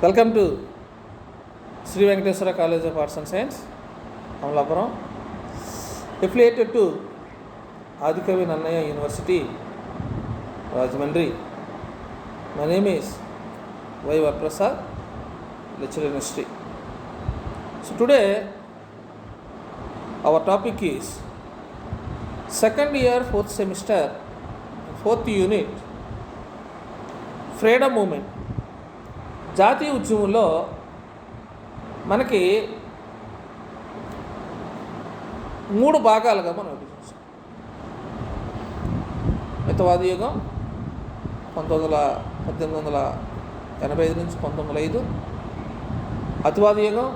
Welcome to Shri Venkateswara college of arts and science, Amalapuram, affiliated to Adikavi Nannaya university, Rajahmundry. My name is Y. Varprasad, lecturer in history. So today our topic is second year, fourth semester, fourth unit, freedom movement. జాతీయ ఉద్యమంలో మనకి 3 భాగాలుగా మనం విభజించాం. మితవాది యుగం 1885 నుంచి 1905, అతివాది యుగం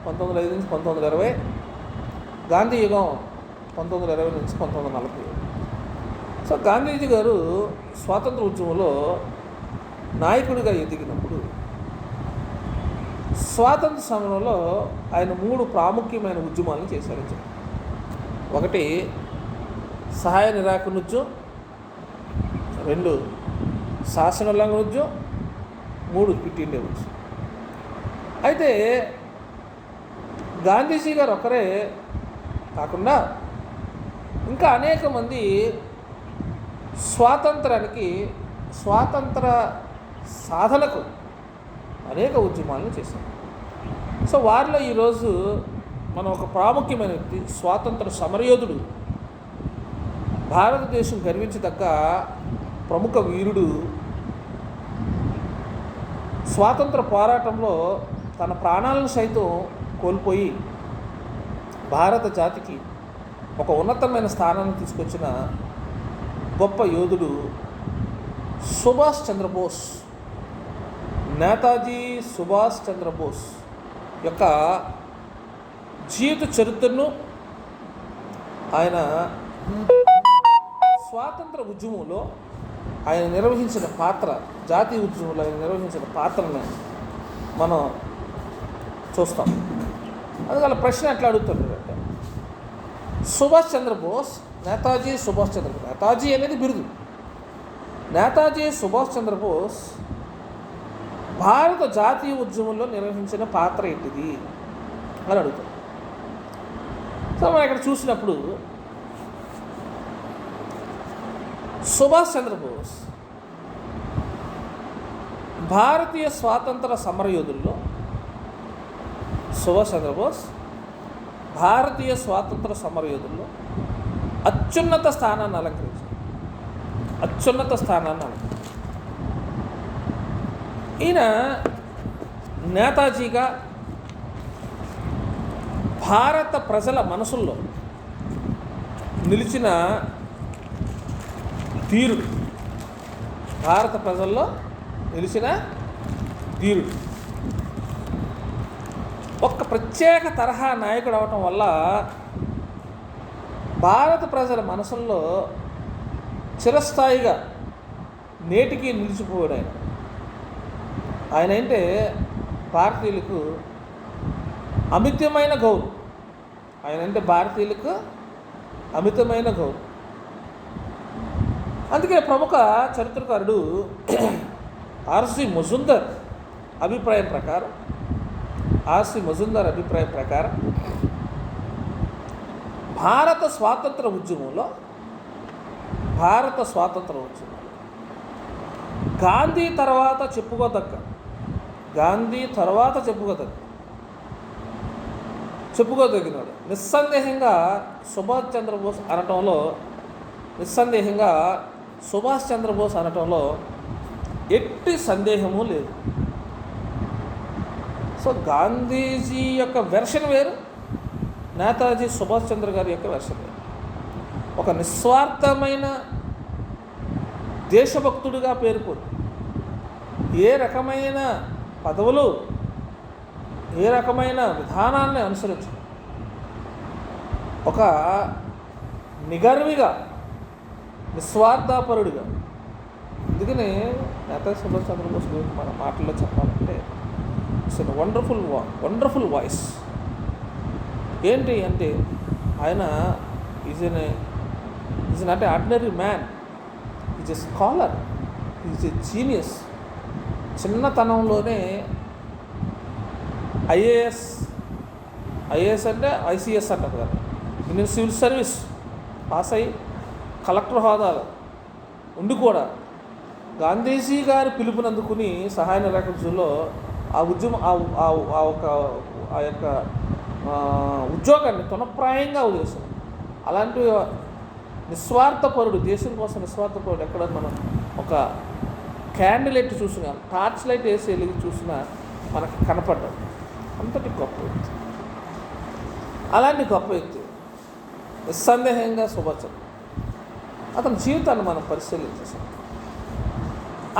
1905 నుంచి 1920, గాంధీ యుగం 1920 నుంచి 1940. సో గాంధీజీ గారు స్వాతంత్ర ఉద్యమంలో నాయకుడిగా ఎదిగినప్పుడు స్వాతంత్ర సమయంలో ఆయన 3 ప్రాముఖ్యమైన ఉద్యమాలను చేశారు. ఒకటి సహాయ నిరాకరణ ఉద్యమం, 2 శాసన ఉల్లంఘన ఉద్యమం, 3 క్విట్ ఇండియా ఉద్యమం. అయితే గాంధీజీ గారు ఒకరే కాకుండా ఇంకా అనేక మంది స్వాతంత్ర సాధనకు అనేక ఉద్యమాలను చేశారు. సో వారిలో ఈరోజు మనం ఒక ప్రాముఖ్యమైన వ్యక్తి, స్వాతంత్ర సమరయోధుడు, భారతదేశం గర్వించదగ్గ ప్రముఖ వీరుడు, స్వాతంత్ర పోరాటంలో తన ప్రాణాలను సైతం కోల్పోయి భారత జాతికి ఒక ఉన్నతమైన స్థానాన్ని తీసుకొచ్చిన గొప్ప యోధుడు సుభాష్ చంద్రబోస్. నేతాజీ సుభాష్ చంద్రబోస్ యొక్క జీవిత చరిత్రను, ఆయన స్వాతంత్ర ఉద్యమంలో ఆయన నిర్వహించిన పాత్ర, జాతీయ ఉద్యమంలో ఆయన నిర్వహించిన పాత్రను మనం చూస్తాం. అందువల్ల ప్రశ్న ఎట్లా అడుగుతుంటారంటే, సుభాష్ చంద్రబోస్, నేతాజీ సుభాష్ చంద్రబోస్, నేతాజీ అనేది బిరుదు, నేతాజీ సుభాష్ చంద్రబోస్ భారత జాతీయ ఉద్యమంలో నిర్వహించిన పాత్ర ఏంటిది అని అడుగుతాం. సో మనం ఇక్కడ చూసినప్పుడు సుభాష్ చంద్రబోస్ భారతీయ స్వాతంత్ర సమరయోధుల్లో, సుభాష్ చంద్రబోస్ భారతీయ స్వాతంత్ర సమరయోధుల్లో అత్యున్నత స్థానాన్ని అలంకరించారు. ఈయన నేతాజీగా భారత ప్రజల మనసుల్లో నిలిచిన ధీరుడు, భారత ప్రజల్లో నిలిచిన ధీరుడు, ఒక ప్రత్యేక తరహా నాయకుడు అవటం వల్ల భారత ప్రజల మనసుల్లో చిరస్థాయిగా నేటికి నిలిచిపోయాడు ఆయన. ఆయన అంటే భారతీయులకు అమితమైన గౌరవం. అందుకే ప్రముఖ చరిత్రకారుడు ఆర్సి మజుందర్ అభిప్రాయం ప్రకారం భారత స్వాతంత్ర ఉద్యమంలో గాంధీ తర్వాత చెప్పుకోదగినాడు నిస్సందేహంగా సుభాష్ చంద్రబోస్ అనటంలో ఎట్టి సందేహము లేదు. సో గాంధీజీ యొక్క వెర్షన్ వేరు, నేతాజీ సుభాష్ చంద్ర గారి యొక్క వెర్షన్ వేరు. ఒక నిస్వార్థమైన దేశభక్తుడిగా పేరుపోయి ఏ రకమైన పదవులు, ఏ రకమైన విధానాన్ని అనుసరించు, ఒక నిగర్విగా, నిస్వార్థపరుడిగా. అందుకనే నేతాజీ సుభాష్ చంద్రబోస్ గురించి మన మాటల్లో చెప్పాలంటే ఇట్స్ ఎన్ వండర్ఫుల్ వాయిస్. ఏంటి అంటే ఆయన is not a ordinary man, is a scholar, is a genius. చిన్నతనంలోనే ఐఏఎస్ ఐఏఎస్ అంటే ఐసీఎస్ అంటారు కదా, ఇండియన్ సివిల్ సర్వీస్ పాస్ అయ్యి కలెక్టర్ హోదాలో ఉండి కూడా గాంధీజీ గారి పిలుపునందుకుని సహాయ నిరాకరించడంలో ఆ ఉద్యమం ఆ యొక్క ఉద్యోగాన్ని తునప్రాయంగా వదిలేశారు. అలాంటి నిస్వార్థపరుడు, దేశం కోసం నిస్వార్థపరుడు ఎక్కడ మనం ఒక క్యాండిల్ చూసినా, టార్చ్ లైట్ వేసి వెలిగి చూసినా మనకి కనపడ్డాడు. అంతటి గొప్ప వ్యక్తి. అలాంటి గొప్ప వ్యక్తి నిస్సందేహంగా సుభాష్ చంద్ర. అతని జీవితాన్ని మనం పరిశీలించేసాం.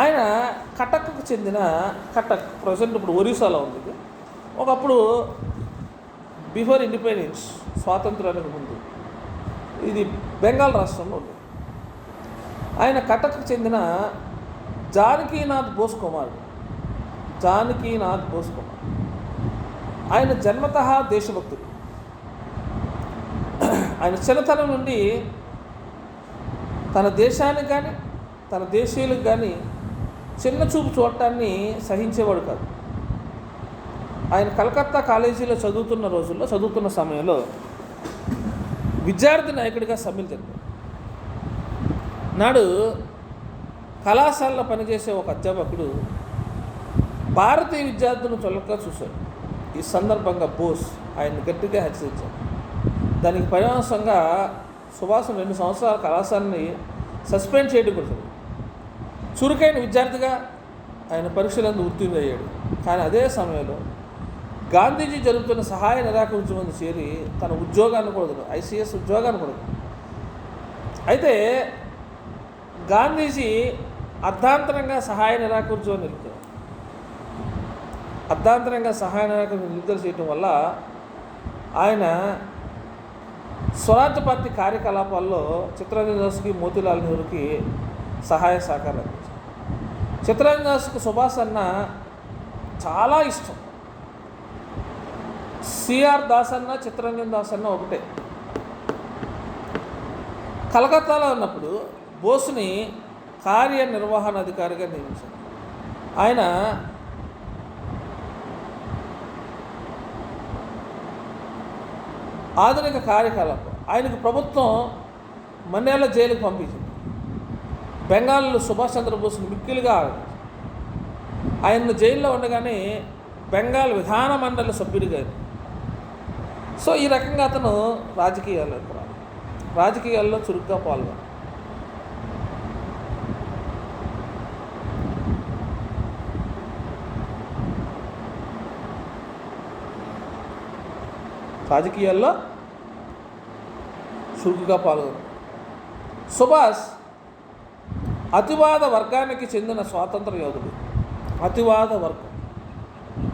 ఆయన కటక్కు చెందిన కటక్ ప్రజెంట్ ఇప్పుడు ఒరిస్సాలో ఉంది. ఒకప్పుడు బిఫోర్ ఇండిపెండెన్స్, స్వాతంత్రానికి ముందు ఇది బెంగాల్ రాష్ట్రంలో ఉంది. ఆయన కటక్కు చెందిన జానకీనాథ్ బోస్ కుమారుడు. ఆయన జన్మతః దేశభక్తుడు. ఆయన చిన్నతనం నుండి తన దేశానికి కానీ తన దేశీయులకు కానీ చిన్న చూపు చూడటాన్ని సహించేవాడు కాదు. ఆయన కలకత్తా కాలేజీలో చదువుతున్న సమయంలో విద్యార్థి నాయకుడిగా సమ్మెలు జరిపాడు. నాడు కళాశాలలో పనిచేసే ఒక అధ్యాపకుడు భారతీయ విద్యార్థులను చులకగా చూశాడు. ఈ సందర్భంగా బోస్ ఆయన్ని గట్టిగా హెచ్చరించాడు. దానికి పరిణామంగా సుభాష్ 2 సంవత్సరాల కళాశాలని సస్పెండ్ చేయడం కుదరదు. చురుకైన విద్యార్థిగా ఆయన పరీక్షలందు ఉత్తీర్ణుడయ్యాడు. కానీ అదే సమయంలో గాంధీజీ జరుగుతున్న సహాయ నిరాకరించమని చేరి తన ఉద్యోగాన్ని కూడా ఐసీఎస్ ఉద్యోగాన్ని కూడా. అయితే గాంధీజీ అర్ధాంతరంగా సహాయ నిరాకరించమని నిలుపుతారు. నిలుపుదల చేయటం వల్ల ఆయన స్వరాజ్య పార్టీ కార్యకలాపాల్లో చిత్తరంజన్ దాస్కి, మోతీలాల్ నెహ్రూకి సహాయ సహకారాలు అందించారు. చిత్తరంజన్ దాస్కి సుభాష్ అన్న చాలా ఇష్టం. సిఆర్ దాస్ అన్న, చిత్తరంజన్ దాస్ అన్న ఒకటే. కలకత్తాలో ఉన్నప్పుడు బోస్ని కార్యనిర్వహణాధికారిగా నియమించారు. ఆయన ఆధునిక కార్యకలాపం ఆయనకు ప్రభుత్వం మన్నేళ్ల జైలుకు పంపించింది. బెంగాల్లో సుభాష్ చంద్రబోస్ని మిక్కిలుగా ఆయన్ను జైల్లో ఉండగానే బెంగాల్ విధాన మండలి సభ్యుడిగా. సో ఈ రకంగా అతను రాజకీయాల్లో చురుగ్గా పాల్గొన్నాడు. సుభాష్ అతివాద వర్గానికి చెందిన స్వాతంత్ర యోధుడు. అతివాద వర్గం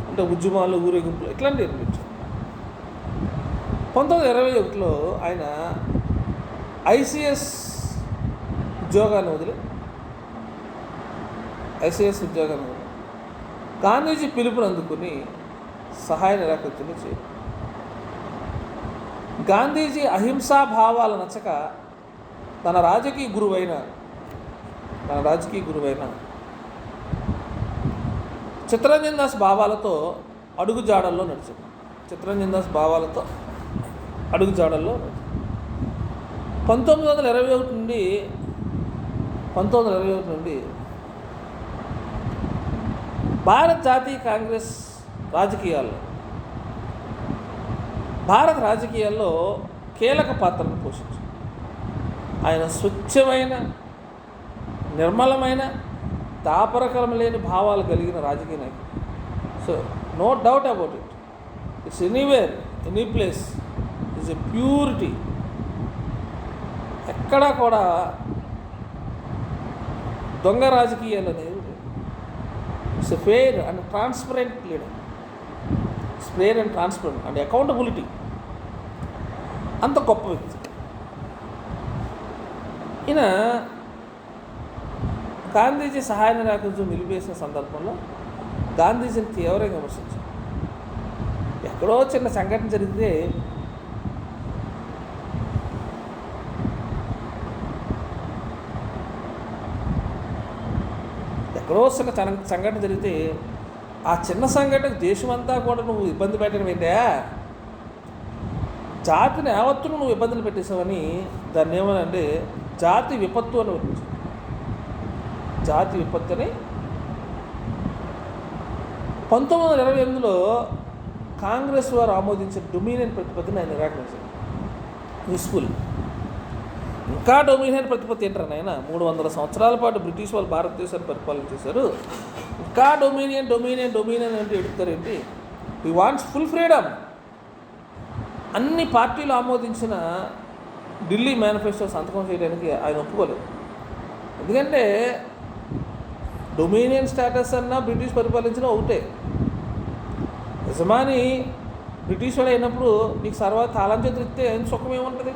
అంటే ఉద్యమాలు, ఊరేగింపులు ఇట్లాంటివి నిర్మించారు. 1921లో ఆయన ఐసీఎస్ ఉద్యోగాన్ని వదిలి గాంధీజీ పిలుపుని అందుకుని సహాయ నిరాకరించడం చేయాలి. గాంధీజీ అహింసా భావాలు నచ్చక తన రాజకీయ గురువైన చిత్తరంజన్ దాస్ భావాలతో అడుగుజాడల్లో నడిచాడు. 1921 నుండి భారత జాతీయ కాంగ్రెస్ భారత రాజకీయాల్లో కీలక పాత్రను పోషించారు. ఆయన స్వచ్ఛమైన, నిర్మలమైన, దాపరకరం లేని భావాలు కలిగిన రాజకీయ నాయకుడు. So no doubt about it. It's anywhere, any place is a purity. ఎక్కడా కూడా దొంగ రాజకీయాలు అనేది it's a fair and transparent leader. Fair and transparent and accountability. అంత గొప్ప వ్యక్తి. ఈయన గాంధీజీ సహాయ నిరాకరించడం నిలిపేసిన సందర్భంలో గాంధీజీని తీవ్రంగా విమర్శించారు. ఎక్కడో చిన్న సంఘటన జరిగితే ఆ చిన్న సంఘటనకు దేశమంతా కూడా నువ్వు ఇబ్బంది పెట్టడం ఏంటా? జాతిని యావత్తును నువ్వు ఇబ్బందులు పెట్టేసావని దాన్ని ఏమనంటే జాతి విపత్తు అని వర్ణించారు. జాతి విపత్తుని 1928లో కాంగ్రెస్ వారు ఆమోదించిన డొమినియన్ ప్రతిపత్తిని ఆయన నిరాకరించారు. యూస్ఫుల్. ఇంకా డొమినియన్ ప్రతిపత్తి ఏంటారు నాయన? 300 సంవత్సరాల పాటు బ్రిటిష్ వాళ్ళు భారతదేశాన్ని పరిపాలన చేశారు. ఇంకా డొమినియన్ డొమినియన్ డొమినియన్ అంటే ఎడుతారేంటి? We wants full freedom. అన్ని పార్టీలు ఆమోదించిన ఢిల్లీ మేనిఫెస్టో సంతకం చేయడానికి ఆయన ఒప్పుకోలేదు. ఎందుకంటే డొమినియన్ స్టేటస్ అన్నా బ్రిటిష్ పరిపాలించిన ఒకటే. యజమాని బ్రిటిష్ వాడు అయినప్పుడు నీకు తాళం చేతులు ఇస్తే ఏం సుఖం ఏముంటుంది?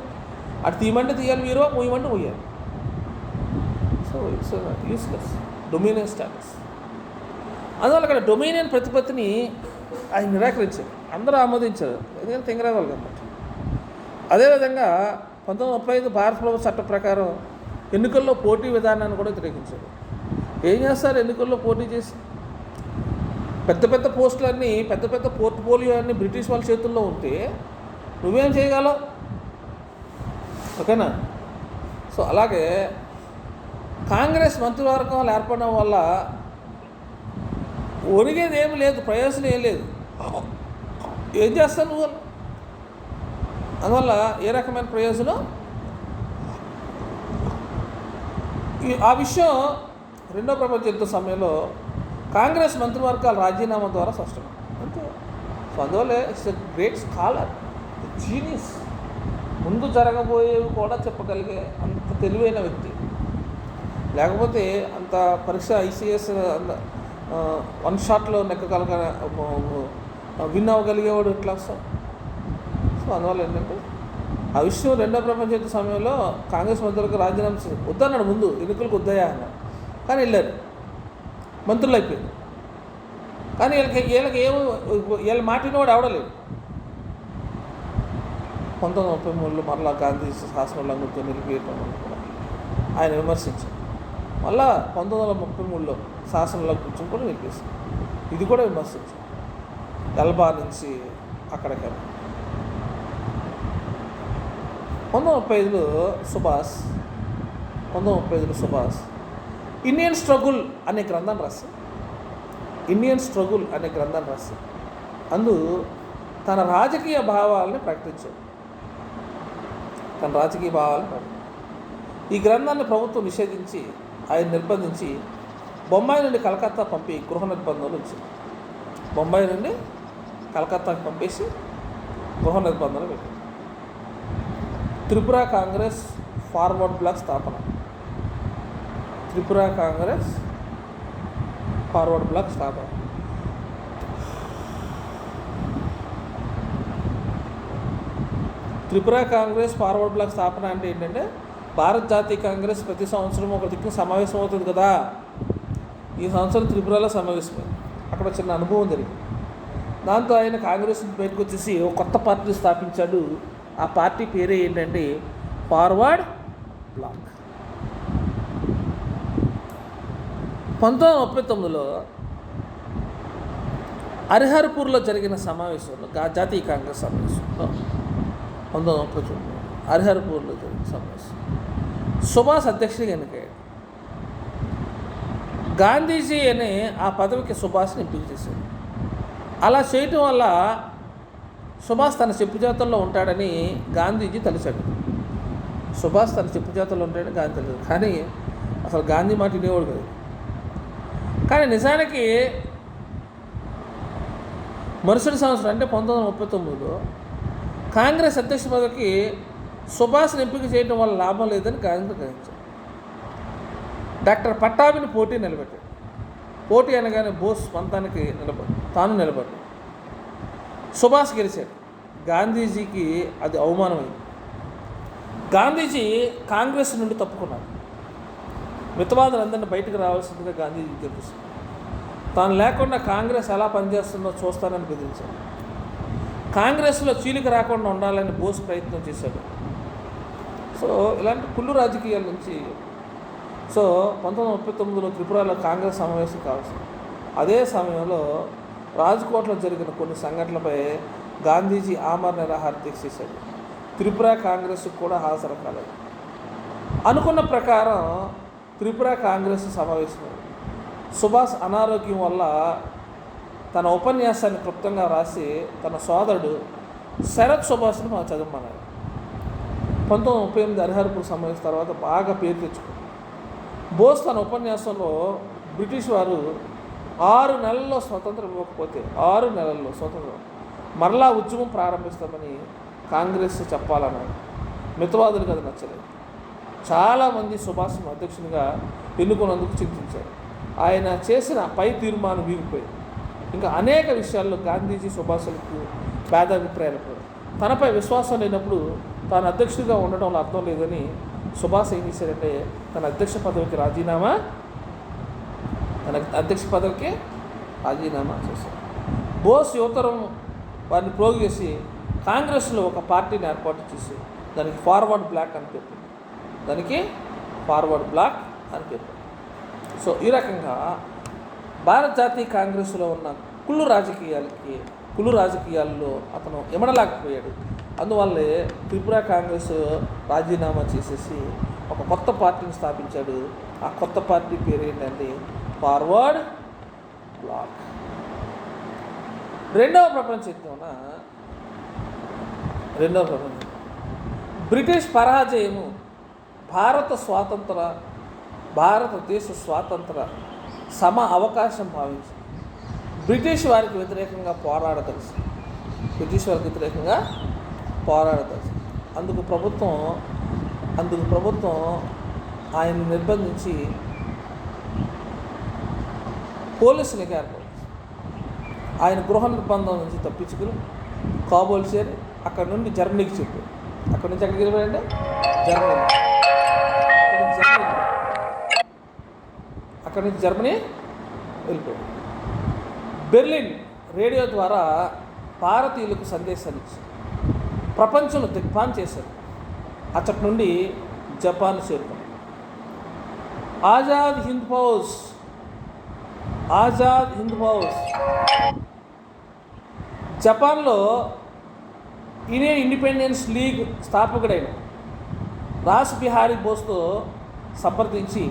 అటు తీయమంటే తీయాలి, మీరు మూయమంటే మూయాలి. So it's useless dominion status. అందువల్ల అక్కడ డొమినియన్ ప్రతిపత్తిని ఆయన నిరాకరించారు, అందరూ ఆమోదించారు. ఎందుకంటే తెంగరావాలి కాబట్టి. అదేవిధంగా 1935 భారత ప్రభుత్వ చట్టం ప్రకారం ఎన్నికల్లో పోటీ విధానాన్ని కూడా వ్యతిరేకించారు. ఏం చేస్తారు ఎన్నికల్లో పోటీ చేసి? పెద్ద పెద్ద పోస్టులన్నీ, పెద్ద పెద్ద పోర్ట్ఫోలియో అన్నీ బ్రిటిష్ వాళ్ళ చేతుల్లో ఉంటే నువ్వేం చేయగలవు? ఓకేనా? సో అలాగే కాంగ్రెస్ మంత్రివర్గం ఏర్పడడం వల్ల ఒరిగేది ఏమి లేదు, ప్రయోజనం ఏం లేదు. ఏం చేస్తావు నువ్వు? అందువల్ల ఏ రకమైన ప్రయోజనం? ఆ విషయం రెండో ప్రపంచ యుద్ధ సమయంలో కాంగ్రెస్ మంత్రివర్గాల రాజీనామా ద్వారా స్పష్టం అంతే. సో అందువల్ల it's a great scholar, genius. ముందు జరగబోయేవి కూడా చెప్పగలిగే అంత తెలివైన వ్యక్తి. లేకపోతే అంత పరీక్ష ఐసీఎస్ వన్ షాట్లో విన్ అవ్వగలిగేవాడు ఎట్లా వస్తాం? సో అందువల్ల ఏంటంటే ఆ విషయం రెండో ప్రపంచ యుద్ధ సమయంలో కాంగ్రెస్ మంత్రులకు రాజీనామా వద్దన్నాడు. ముందు ఎన్నికలకు వద్దయా అన్నాడు, కానీ వెళ్ళారు, మంత్రులు అయిపోయింది. కానీ వీళ్ళ మాటినవాడు అవడలేదు. 1933లో మరలా గాంధీ శాసనోల్లంఘనతో నిలిపేయటం కూడా ఆయన విమర్శించారు. మళ్ళా 1933లో శాసనోల్లంఘన కూడా నిలిపేశారు. ఇది కూడా విమర్శించారు. ఎల్బా నుంచి అక్కడికి 1935లో సుభాష్ ఇండియన్ స్ట్రగుల్ అనే గ్రంథాన్ని రాసి అందు తన రాజకీయ భావాలని ప్రకటించాడు. ఈ గ్రంథాన్ని ప్రభుత్వం నిషేధించి ఆయన నిర్బంధించి బొంబాయి నుండి కలకత్తా పంపి గృహ నిర్బంధంలో ఉంచింది. బొంబాయి నుండి కలకత్తాకి పంపేసి గృహ నిర్బంధంలో పెట్టింది. త్రిపుర కాంగ్రెస్ ఫార్వర్డ్ బ్లాక్ స్థాపన. త్రిపుర కాంగ్రెస్ ఫార్వర్డ్ బ్లాక్ స్థాపన అంటే ఏంటంటే భారత జాతీయ కాంగ్రెస్ ప్రతి సంవత్సరం ఒక దిక్కు సమావేశం అవుతుంది కదా. ఈ సంవత్సరం త్రిపురలో సమావేశమైంది. అక్కడ చిన్న అనుభవం జరిగింది. దాంతో ఆయన కాంగ్రెస్ బయటకు వచ్చేసి ఒక కొత్త పార్టీ స్థాపించాడు. ఆ పార్టీ పేరే ఏంటంటే ఫార్వర్డ్ బ్లాక్. 1939లో హరిహర్పూర్లో జరిగిన సమావేశంలో, జాతీయ కాంగ్రెస్ సమావేశంలో 1939 హరిహర్పూర్లో జరిగిన సమావేశం సుభాష్ అధ్యక్షుడిగా ఎన్నికయ్యాడు. గాంధీజీ అనే ఆ పదవికి సుభాష్ని ఎంపిక చేశాడు. అలా చేయటం వల్ల సుభాష్ తన చెప్పుజాతల్లో ఉంటాడని గాంధీజీ తలిచాడు. కానీ అసలు గాంధీ మాట వినేవాడు కాదు. కానీ నిజానికి మరుసటి సంవత్సరం అంటే 1939లో కాంగ్రెస్ అధ్యక్ష పదవికి సుభాష్ని ఎంపిక చేయడం వల్ల లాభం లేదని గాంధీ గ్రహించాడు. డాక్టర్ పట్టాభిని పోటీ నిలబెట్టాడు. పోటీ అనగానే బోస్ పంతానికి తాను నిలబడ్డాడు. సుభాష్ గెలిచాడు. గాంధీజీకి అది అవమానమైంది. గాంధీజీ కాంగ్రెస్ నుండి తప్పుకున్నాడు. మితవాదులందరినీ బయటకు రావాల్సిందిగా గాంధీజీ తెలుసు. తాను లేకుండా కాంగ్రెస్ ఎలా పనిచేస్తుందో చూస్తానని బెదిరించాడు. కాంగ్రెస్లో చీలిక రాకుండా ఉండాలని బోస్ ప్రయత్నం చేశాడు. సో ఇలాంటి కుళ్ళు రాజకీయాల నుంచి 1939లో త్రిపురలో కాంగ్రెస్ సమావేశం కావాల్సింది. అదే సమయంలో రాజ్కోట్లో జరిగిన కొన్ని సంఘటనలపై గాంధీజీ ఆమరణ నిరాహార దీక్ష చేశాడు. త్రిపుర కాంగ్రెస్కు కూడా హాజరు కాలేదు. అనుకున్న ప్రకారం త్రిపుర కాంగ్రెస్ సమావేశమైంది. సుభాష్ అనారోగ్యం వల్ల తన ఉపన్యాసాన్ని క్లుప్తంగా రాసి తన సోదరుడు శరత్ సుభాష్ను చదవమన్నాడు. 1938 హరిహరపూర్ సమావేశం తర్వాత బాగా పేరు తెచ్చుకుంది. బోస్ తన ఉపన్యాసంలో బ్రిటిష్ వారు 6 నెలల్లో స్వతంత్రం ఇవ్వకపోతే 6 నెలల్లో స్వతంత్రం మరలా ఉద్యమం ప్రారంభిస్తామని కాంగ్రెస్ చెప్పాలన్నాడు. మితవాదులకు అది నచ్చలేదు. చాలామంది సుభాష్ను అధ్యక్షునిగా ఎన్నుకున్నందుకు చింతించారు. ఆయన చేసిన పై తీర్మానం వీగిపోయింది. ఇంకా అనేక విషయాల్లో గాంధీజీ సుభాష్లకు భేదాభిప్రాయాలు పడ్డారు. తనపై విశ్వాసం లేనప్పుడు తాను అధ్యక్షుడిగా ఉండడంలో అర్థం లేదని సుభాష్ ఏం చేశాడంటే తన అధ్యక్ష పదవికి రాజీనామా చేశాడు. బోస్ యువతరం వారిని ప్రోగు చేసి కాంగ్రెస్లో ఒక పార్టీని ఏర్పాటు చేసి దానికి ఫార్వర్డ్ బ్లాక్ అని పేరు. సో ఈ రకంగా భారత జాతీయ కాంగ్రెస్లో ఉన్న కుళ్ళు రాజకీయాల్లో అతను ఎమడలేకపోయాడు. అందువల్లే త్రిపుర కాంగ్రెస్ రాజీనామా చేసేసి ఒక కొత్త పార్టీని స్థాపించాడు. ఆ కొత్త పార్టీ పేరు ఏంటంటే ఫార్వర్డ్ బ్లాక్. రెండవ ప్రపంచ యుద్ధంలో బ్రిటిష్ పరాజయము భారతదేశ స్వాతంత్ర సమ అవకాశం భావించి బ్రిటిష్ వారికి వ్యతిరేకంగా పోరాడదలిసి అందుకు ప్రభుత్వం ఆయన్ని నిర్బంధించి పోలీసులకి ఏర్పడింది. ఆయన గృహ నిర్బంధం నుంచి తప్పించుకుని కాబూల్ చేరి అక్కడి నుండి జర్మనీకి చెప్పారు. అక్కడి నుంచి ఎక్కడికి వెళ్ళిపోయాడంటే అక్కడి నుంచి జర్మనీ వెళ్ళిపోయాడు. బెర్లిన్ రేడియో ద్వారా భారతీయులకు సందేశాలు ఇచ్చి ప్రపంచంలో దిగ్భ్రాంతి చేశారు. అచ్చటి నుండి జపాన్ చేరుకున్నాడు. ఆజాద్ హింద్ ఫౌజ్ జపాన్లో ఇండియన్ ఇండిపెండెన్స్ లీగ్ స్థాపకుడైన రాస్ బిహారీ బోస్తో సంప్రదించి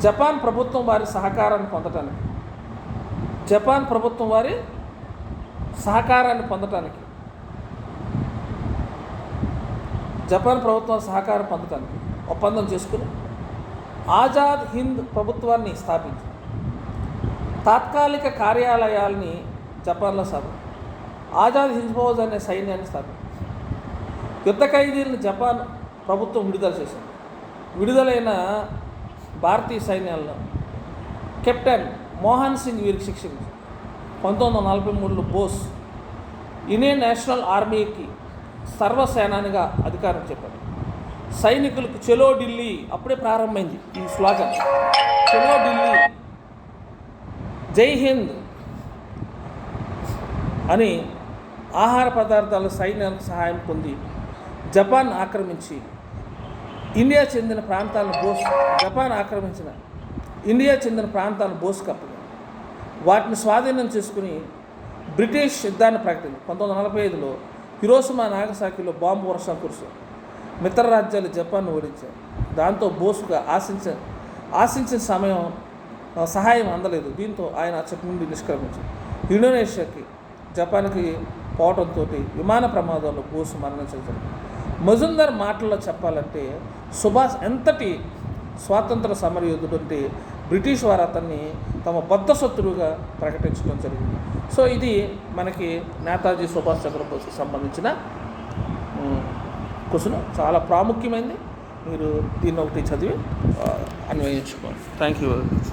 జపాన్ ప్రభుత్వం వారి సహకారాన్ని పొందటానికి ఒప్పందం చేసుకుని ఆజాద్ హింద్ ప్రభుత్వాన్ని స్థాపించి తాత్కాలిక కార్యాలయాల్ని జపాన్లో ఆజాద్ హింద్ ఫౌజ్ అనే సైన్యాన్ని స్థాపించి యుద్ధ ఖైదీలను జపాన్ ప్రభుత్వం విడుదల చేసింది. విడుదలైన భారతీయ సైన్యాల్లో కెప్టెన్ మోహన్ సింగ్ వీరికి శిక్షించి 1943లో బోస్ ఇండియన్ నేషనల్ ఆర్మీకి సర్వసేనానిగా అధికారం చెప్పారు. సైనికులకు చలో ఢిల్లీ అప్పుడే ప్రారంభమైంది ఈ స్లోగన్, చలో ఢిల్లీ జై హింద్ అని ఆహార పదార్థాల సైన్యానికి సహాయం పొంది జపాన్ ఆక్రమించి ఇండియా చెందిన ప్రాంతాలను బోస్ కప్పగా వాటిని స్వాధీనం చేసుకుని బ్రిటిష్ యుద్ధాన్ని ప్రకటించింది. 1945లో హిరోషిమా నాగసాకిలో బాంబు వర్షం కురిశారు. మిత్ర రాజ్యాలు జపాన్ను ఓడించారు. దాంతో బోసుకు ఆశించిన సహాయం అందలేదు. దీంతో ఆయన అచ్చటి నుండి నిష్క్రమించారు. ఇండోనేషియాకి జపాన్కి పోవడంతో విమాన ప్రమాదంలో బోసు మరణించడం. మజుందార్ మాటల్లో చెప్పాలంటే సుభాష్ ఎంతటి స్వాతంత్ర సమరయోధుడు అంటే బ్రిటిష్ వారు అతన్ని తమ బద్ధ శత్రువుగా ప్రకటించడం జరిగింది. సో ఇది మనకి నేతాజీ సుభాష్ చంద్రబోస్కి సంబంధించిన క్వశ్చన్. చాలా ప్రాముఖ్యమైనది. మీరు దీన్ని ఒకటి చదివి అన్వయించుకోండి. Thank you very much.